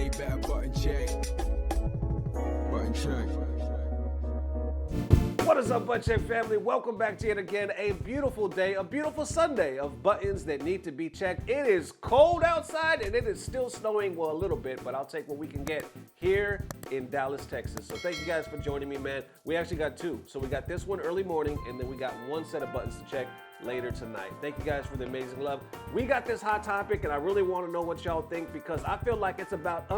Way better button check. Button check. What is up, Button Check family? Welcome back to yet again a beautiful day, a beautiful Sunday of buttons that need to be checked. It is cold outside and it is still snowing, well, a little bit, but I'll take what we can get here in Dallas, Texas. So thank you guys for joining me, man. We actually got two. So we got this one early morning and then we got one set of buttons to check later tonight. Thank you guys for the amazing love. We got this hot topic and I really want to know what y'all think because I feel like it's about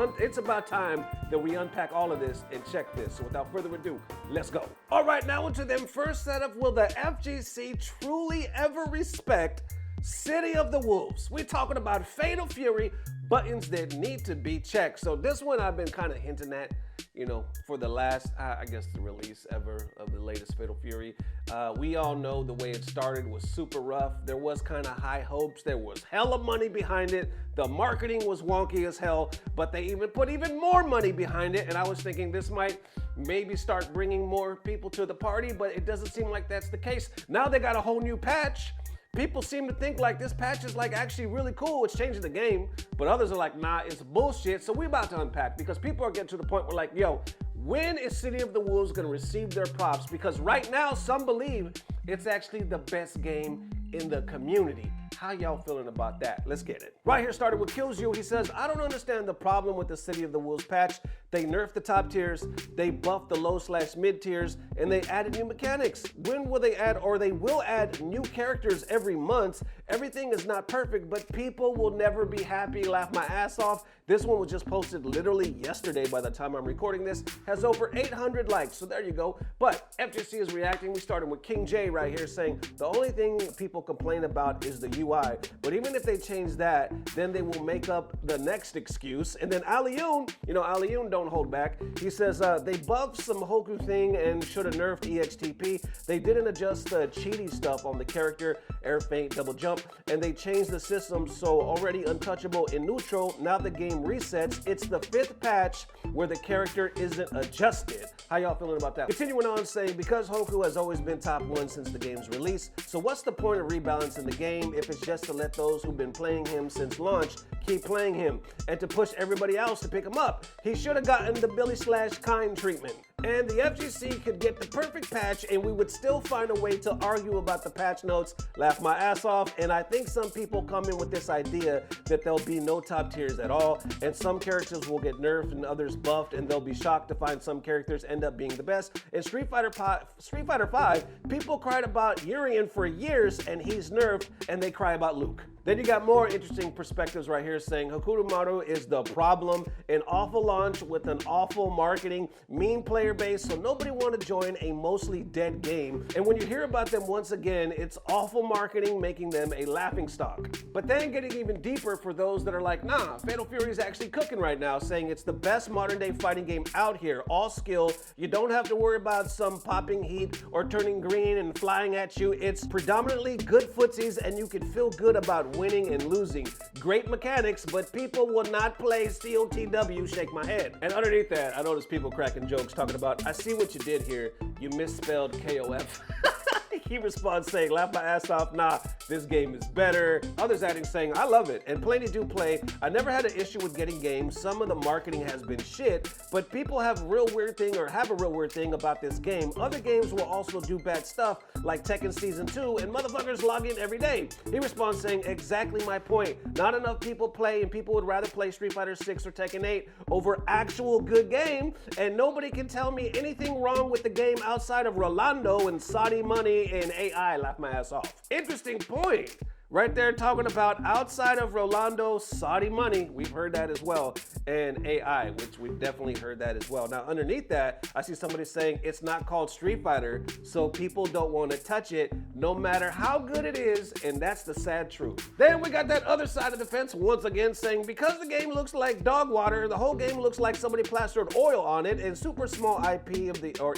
time that we unpack all of this and check this. So without further ado, let's go. All right, now into them first set of will the FGC truly ever respect City of the Wolves? We're talking about Fatal Fury buttons that need to be checked. So this one I've been kind of hinting at, you know, for the last, I guess the release ever of the latest Fatal Fury. We all know the way it started was super rough. There was kind of high hopes. There was hella money behind it. The marketing was wonky as hell, but they even put even more money behind it. And I was thinking this might maybe start bringing more people to the party, but it doesn't seem like that's the case. Now they got a whole new patch. People seem to think like this patch is like actually really cool. It's changing the game, but others are like, nah, it's bullshit. So we're about to unpack because people are getting to the point where like, yo, when is City of the Wolves gonna receive their props? Because right now, some believe it's actually the best game in the community. How y'all feeling about that? Let's get it. Right here, started with Kills You. He says, I don't understand the problem with the City of the Wolves patch. They nerfed the top tiers, they buffed the low/mid tiers, and they added new mechanics. When will they add, or they will add new characters every month? Everything is not perfect, but people will never be happy. Laugh my ass off. This one was just posted literally yesterday by the time I'm recording this. Has over 800 likes, so there you go. But FGC is reacting. We started with King J right here saying, the only thing people complain about is the UI. But even if they change that, then they will make up the next excuse. And then Alioun, you know, Alioun don't hold back. He says, they buffed some Hoku thing and should have nerfed EXTP. They didn't adjust the cheaty stuff on the character, air feint, double jump, and they changed the system so already untouchable in neutral. Now the game resets. It's the 5th patch where the character isn't adjusted. How y'all feeling about that? Continuing on saying, because Hoku has always been top 1 since the game's release, so what's the point of rebalancing the game if it's just to let those who've been playing him since launch keep playing him and to push everybody else to pick him up? He should have gotten the Billy/Kine treatment. And the FGC could get the perfect patch and we would still find a way to argue about the patch notes. Laugh my ass off. And I think some people come in with this idea that there'll be no top tiers at all and some characters will get nerfed and others buffed, and they'll be shocked to find some characters end up being the best. In Street Fighter V, people cried about Urien for years and he's nerfed, and they cry about Luke. Then you got more interesting perspectives right here saying Hakurumaru is the problem, an awful launch with an awful marketing, mean player base, so nobody want to join a mostly dead game. And when you hear about them once again, it's awful marketing making them a laughingstock. But then getting even deeper for those that are like, nah, Fatal Fury is actually cooking right now, saying it's the best modern day fighting game out here, all skill. You don't have to worry about some popping heat or turning green and flying at you. It's predominantly good footsies and you can feel good about winning and losing. Great mechanics, but people will not play COTW, shake my head. And underneath that, I noticed people cracking jokes talking about, I see what you did here. You misspelled KOF. He responds saying, laugh my ass off, nah, this game is better. Others adding saying, I love it, and plenty do play. I never had an issue with getting games. Some of the marketing has been shit, but people have a real weird thing about this game. Other games will also do bad stuff, like Tekken Season 2, and motherfuckers log in every day. He responds saying, exactly my point. Not enough people play, and people would rather play Street Fighter 6 or Tekken 8 over actual good game, and nobody can tell me anything wrong with the game outside of Rolando and Saudi money and AI. Laugh my ass off. Interesting point. Right there talking about outside of Rolando, Saudi money, we've heard that as well, and AI, which we've definitely heard that as well. Now underneath that, I see somebody saying it's not called Street Fighter, so people don't want to touch it no matter how good it is, and that's the sad truth. Then we got that other side of the fence once again saying because the game looks like dog water, the whole game looks like somebody plastered oil on it, and super small IP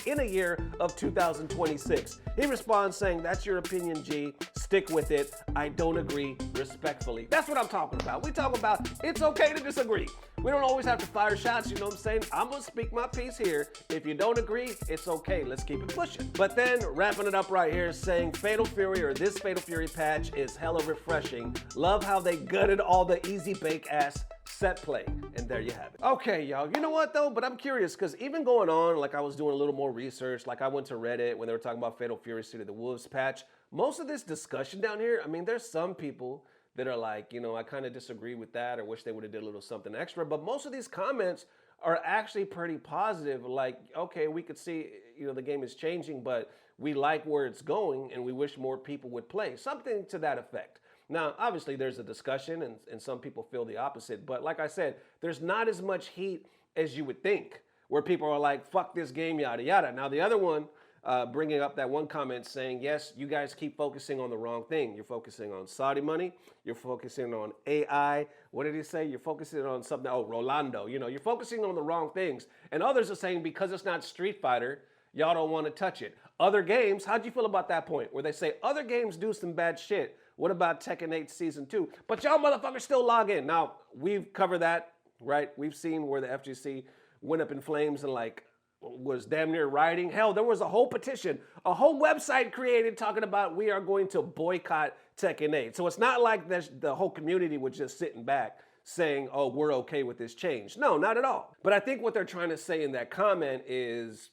in a year of 2026. He responds saying, that's your opinion, G, stick with it. I don't agree, respectfully. That's what I'm talking about. We talk about it's okay to disagree. We don't always have to fire shots, you know what I'm saying? I'm gonna speak my piece here. If you don't agree, it's okay. Let's keep it pushing. But then wrapping it up right here saying Fatal Fury, or this Fatal Fury patch, is hella refreshing. Love how they gutted all the easy bake ass set play, and there you have it. Okay, y'all, you know what though? But I'm curious, because even going on, like I was doing a little more research, like I went to Reddit when they were talking about Fatal Fury City of the Wolves patch. Most of this discussion down here, I mean, there's some people that are like, you know, I kind of disagree with that or wish they would have did a little something extra, but most of these comments are actually pretty positive. Like, okay, we could see, you know, the game is changing, but we like where it's going and we wish more people would play. Something to that effect. Now, obviously, there's a discussion, and some people feel the opposite. But like I said, there's not as much heat as you would think, where people are like, fuck this game, yada, yada. Now, the other one, bringing up that one comment saying, yes, you guys keep focusing on the wrong thing. You're focusing on Saudi money. You're focusing on AI. What did he say? You're focusing on something. Oh, Rolando. You know, you're focusing on the wrong things. And others are saying because it's not Street Fighter, y'all don't want to touch it. Other games, how'd you feel about that point? Where they say other games do some bad shit. What about Tekken 8 Season 2? But y'all motherfuckers still log in. Now, we've covered that, right? We've seen where the FGC went up in flames and like was damn near rioting. Hell, there was a whole petition, a whole website created talking about we are going to boycott Tekken 8. So it's not like the whole community was just sitting back saying, oh, we're okay with this change. No, not at all. But I think what they're trying to say in that comment is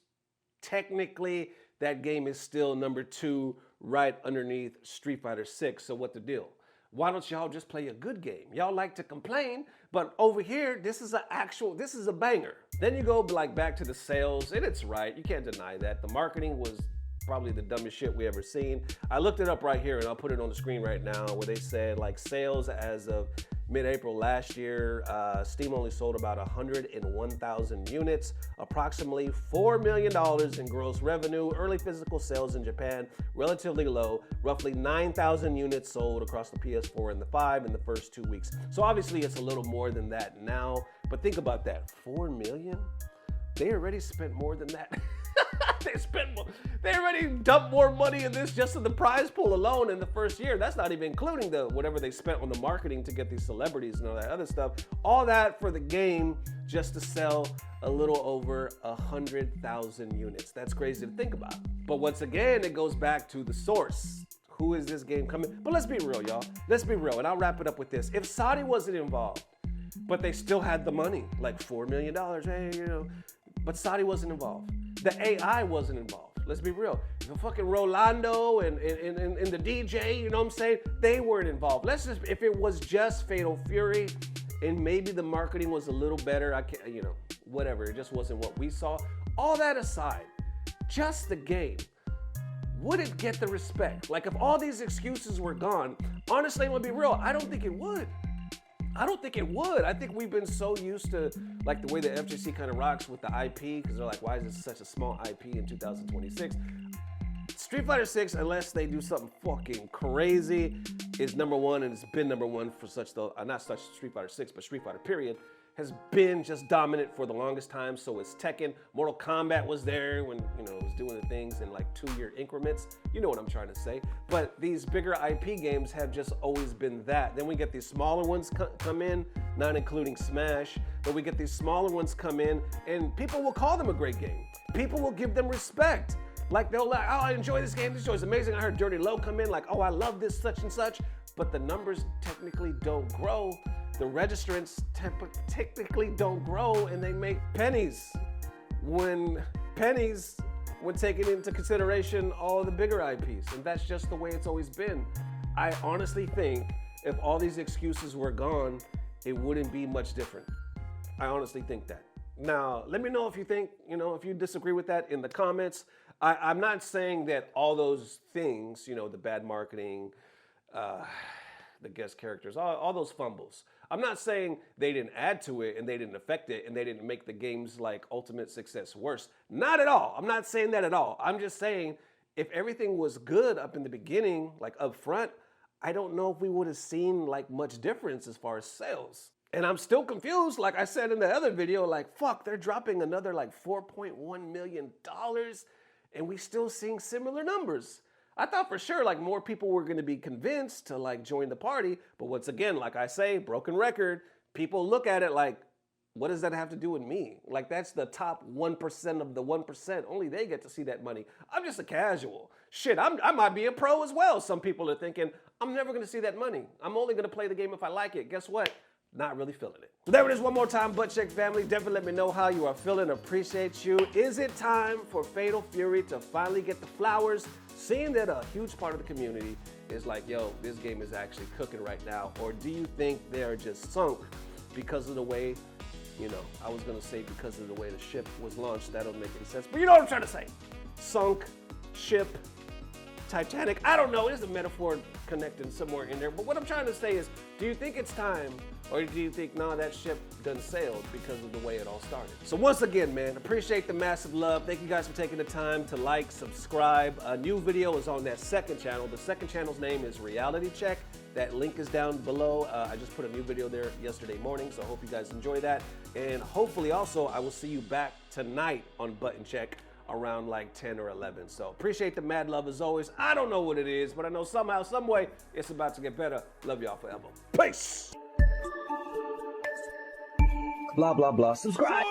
technically that game is still number 2 right underneath Street Fighter 6. So what the deal? Why don't y'all just play a good game? Y'all like to complain, but over here, this is a banger. Then you go like back to the sales, and it's right. You can't deny that. The marketing was probably the dumbest shit we ever seen. I looked it up right here, and I'll put it on the screen right now, where they said like sales as of mid-April last year, Steam only sold about 101,000 units, approximately $4 million in gross revenue. Early physical sales in Japan, relatively low, roughly 9,000 units sold across the PS4 and the 5 in the first 2 weeks. So obviously it's a little more than that now, but think about that, 4 million? They already spent more than that. They already dumped more money in this just in the prize pool alone in the first year. That's not even including whatever they spent on the marketing to get these celebrities and all that other stuff. All that for the game just to sell a little over 100,000 units. That's crazy to think about. But once again, it goes back to the source. Who is this game coming? But let's be real, y'all. Let's be real, and I'll wrap it up with this. If Saudi wasn't involved, but they still had the money, like $4 million, hey, you know, but Saudi wasn't involved. The AI wasn't involved. Let's be real. The fucking Rolando and the DJ, you know what I'm saying? They weren't involved. If it was just Fatal Fury and maybe the marketing was a little better, you know, whatever. It just wasn't what we saw. All that aside, just the game, would it get the respect? Like if all these excuses were gone, honestly, I'm gonna be real, I don't think it would. I don't think it would. I think we've been so used to like the way the FGC kind of rocks with the IP, because they're like, why is this such a small IP in 2026? Street Fighter 6, unless they do something fucking crazy, is number 1, and it's been number 1 for not such Street Fighter 6, but Street Fighter period, has been just dominant for the longest time. So it's Tekken. Mortal Kombat was there when, you know, it was doing the things in like 2-year increments. You know what I'm trying to say. But these bigger IP games have just always been that. Then we get these smaller ones come in, not including Smash, but we get these smaller ones come in and people will call them a great game. People will give them respect. Like they'll like, oh, I enjoy this game. This show is amazing. I heard Dirty Low come in like, oh, I love this such and such. But the numbers technically don't grow. The registrants technically don't grow, and they make pennies when taking into consideration all of the bigger IPs. And that's just the way it's always been. I honestly think if all these excuses were gone, it wouldn't be much different. I honestly think that. Now, let me know if you think, you know, if you disagree with that in the comments. I'm not saying that all those things, you know, the bad marketing, the guest characters, all those fumbles. I'm not saying they didn't add to it and they didn't affect it and they didn't make the game's like ultimate success worse. Not at all. I'm not saying that at all. I'm just saying if everything was good up in the beginning, like up front, I don't know if we would have seen like much difference as far as sales. And I'm still confused. Like I said in the other video, like, fuck, they're dropping another like $4.1 million and we still seeing similar numbers. I thought for sure like more people were going to be convinced to like join the party. But once again, like I say, broken record, people look at it like, what does that have to do with me? Like that's the top 1% of the 1%. Only they get to see that money. I'm just a casual. Shit, I might be a pro as well. Some people are thinking, I'm never going to see that money. I'm only going to play the game if I like it. Guess what? not really feeling it. So there it is one more time, Butt Check family. Definitely let me know how you are feeling. Appreciate you. Is it time for Fatal Fury to finally get the flowers? Seeing that a huge part of the community is like, yo, this game is actually cooking right now. Or do you think they're just sunk because of the way, you know, I was gonna say because of the way the ship was launched. That don't make any sense, but you know what I'm trying to say. Sunk, ship, Titanic, I don't know, there's a metaphor connecting somewhere in there, but what I'm trying to say is, do you think it's time, or do you think, nah, that ship done sailed because of the way it all started? So once again, man, appreciate the massive love. Thank you guys for taking the time to like, subscribe. A new video is on that second channel. The second channel's name is Reality Check. That link is down below. I just put a new video there yesterday morning, so I hope you guys enjoy that. And hopefully also, I will see you back tonight on Button Check around like 10 or 11. So appreciate the mad love as always. I don't know what it is, but I know somehow, some way, it's about to get better. Love y'all forever. Peace. Blah, blah, blah. Subscribe.